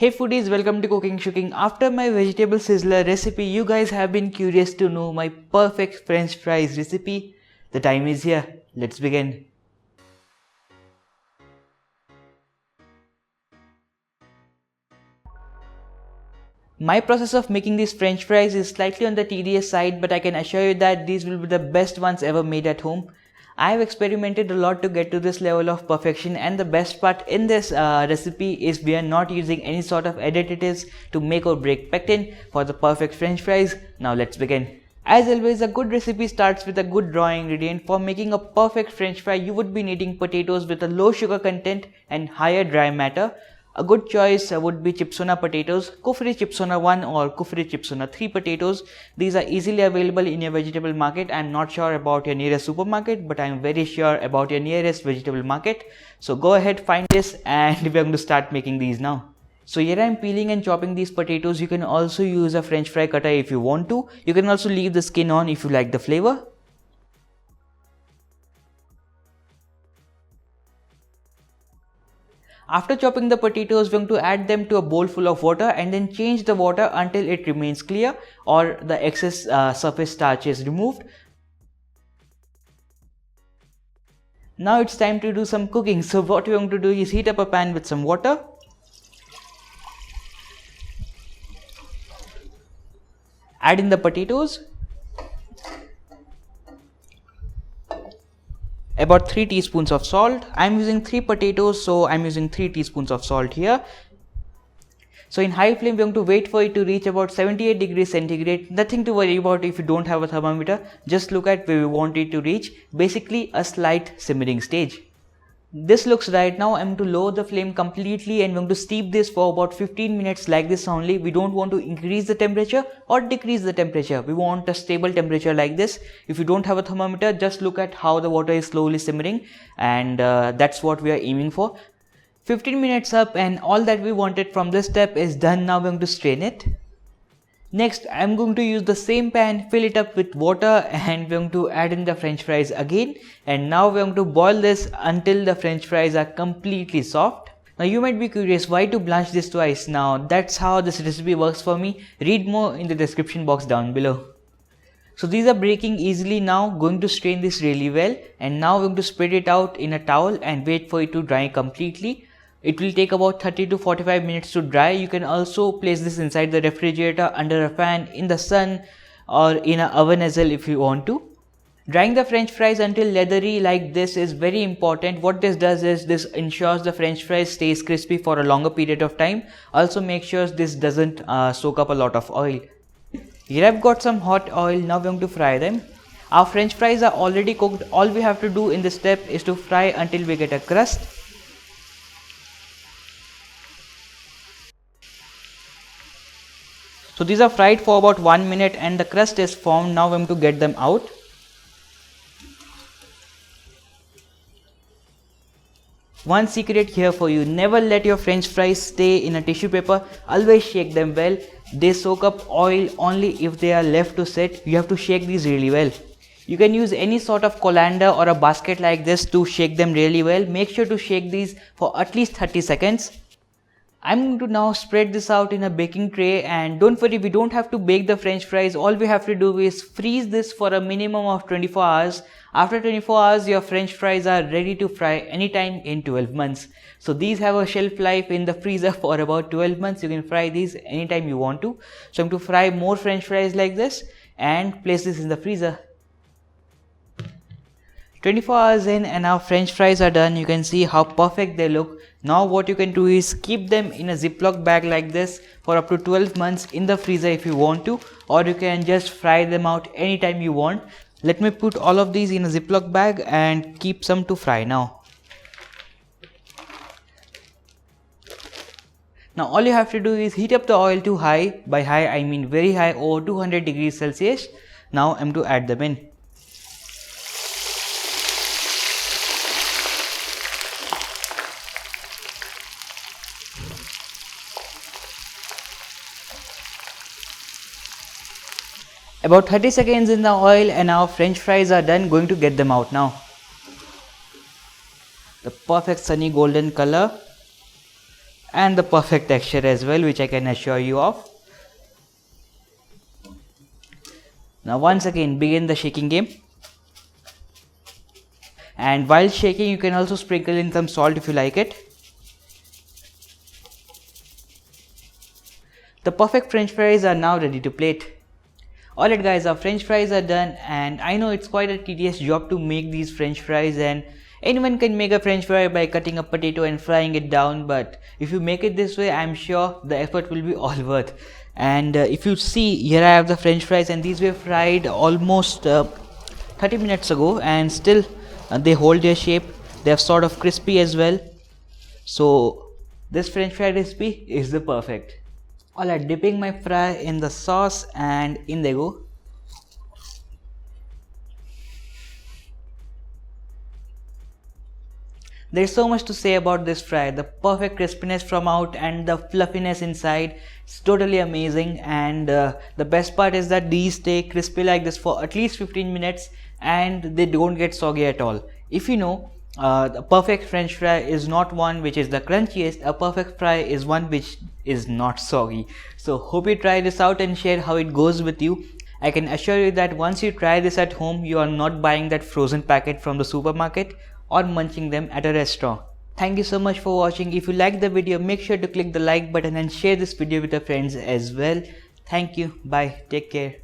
Hey foodies, welcome to CookingShooking. After my vegetable sizzler recipe, you guys have been curious to know my perfect French fries recipe. The time is here. Let's begin. My process of making these French fries is slightly on the tedious side, but I can assure you that these will be the best ones ever made at home. I have experimented a lot to get to this level of perfection, and the best part in this recipe is we are not using any sort of additives to make or break pectin for the perfect French fries. Now let's begin. As always, a good recipe starts with a good raw ingredient. For making a perfect French fry, you would be needing potatoes with a low sugar content and higher dry matter. A good choice would be Chipsona potatoes, Kufri Chipsona 1 or Kufri Chipsona 3 potatoes. These are easily available in your vegetable market. I am not sure about your nearest supermarket, but I am very sure about your nearest vegetable market. So go ahead, find this, and we are going to start making these now. So here I am peeling and chopping these potatoes. You can also use a French fry cutter if you want to. You can also leave the skin on if you like the flavor. After chopping the potatoes, we are going to add them to a bowl full of water and then change the water until it remains clear or the excess surface starch is removed. Now it's time to do some cooking. So what we are going to do is heat up a pan with some water. Add in the potatoes. About 3 teaspoons of salt. I am using 3 potatoes, so I am using 3 teaspoons of salt here. So in high flame, we are going to wait for it to reach about 78 degrees centigrade. Nothing to worry about if you don't have a thermometer. Just look at where we want it to reach. Basically a slight simmering stage. This looks right. Now I'm going to lower the flame completely and I'm going to steep this for about 15 minutes like this only. We don't want to increase the temperature or decrease the temperature. We want a stable temperature like this. If you don't have a thermometer, just look at how the water is slowly simmering, and that's what we are aiming for. 15 minutes up and all that we wanted from this step is done. Now we're going to strain it. Next, I'm going to use the same pan, fill it up with water, and we're going to add in the French fries again. And now we're going to boil this until the French fries are completely soft. Now you might be curious why to blanch this twice. Now that's how this recipe works for me. Read more in the description box down below. So these are breaking easily now. Going to strain this really well, and now we're going to spread it out in a towel and wait for it to dry completely. It will take about 30 to 45 minutes to dry. You can also place this inside the refrigerator, under a fan, in the sun, or in an oven as well if you want to. Drying the French fries until leathery like this is very important. What this does is this ensures the French fries stays crispy for a longer period of time. Also make sure this doesn't soak up a lot of oil. Here I've got some hot oil. Now we're going to fry them. Our French fries are already cooked. All we have to do in this step is to fry until we get a crust. So these are fried for about 1 minute and the crust is formed. Now I'm going to get them out. One secret here for you: never let your French fries stay in a tissue paper. Always shake them well. They soak up oil only if they are left to sit. You have to shake these really well. You can use any sort of colander or a basket like this to shake them really well. Make sure to shake these for at least 30 seconds. I'm going to now spread this out in a baking tray, and don't worry, we don't have to bake the French fries. All we have to do is freeze this for a minimum of 24 hours. After 24 hours, your French fries are ready to fry anytime in 12 months. So these have a shelf life in the freezer for about 12 months. You can fry these anytime you want to. So I'm going to fry more French fries like this and place this in the freezer. 24 hours in and our French fries are done. You can see how perfect they look. Now what you can do is keep them in a Ziploc bag like this for up to 12 months in the freezer if you want to, or you can just fry them out anytime you want. Let me put all of these in a Ziploc bag and keep some to fry now. Now all you have to do is heat up the oil to high. By high I mean very high, over 200 degrees Celsius. Now I'm to add them in. About 30 seconds in the oil and our French fries are done. Going to get them out now. The perfect sunny golden color. and the perfect texture as well, which I can assure you of. Now once again begin the shaking game, and while shaking you can also sprinkle in some salt if you like it. The perfect french fries are now ready to plate. Alright guys, our french fries are done, and I know it's quite a tedious job to make these french fries, and anyone can make a french fry by cutting a potato and frying it down, but if you make it this way, I'm sure the effort will be all worth. And if you see here, I have the french fries, and these were fried almost 30 minutes ago, and still they hold their shape. They are sort of crispy as well. So this french fry recipe is the perfect. Alright, dipping my fry in the sauce, and in they go. There's so much to say about this fry. The perfect crispiness from out and the fluffiness inside is totally amazing, and the best part is that these stay crispy like this for at least 15 minutes and they don't get soggy at all. If you know, the perfect french fry is not one which is the crunchiest. A perfect fry is one which is not soggy. So hope you try this out and share how it goes with you. I can assure you that once you try this at home, you are not buying that frozen packet from the supermarket or munching them at a restaurant. Thank you so much for watching. If you liked the video, make sure to click the like button and share this video with your friends as well. Thank you. Bye. Take care.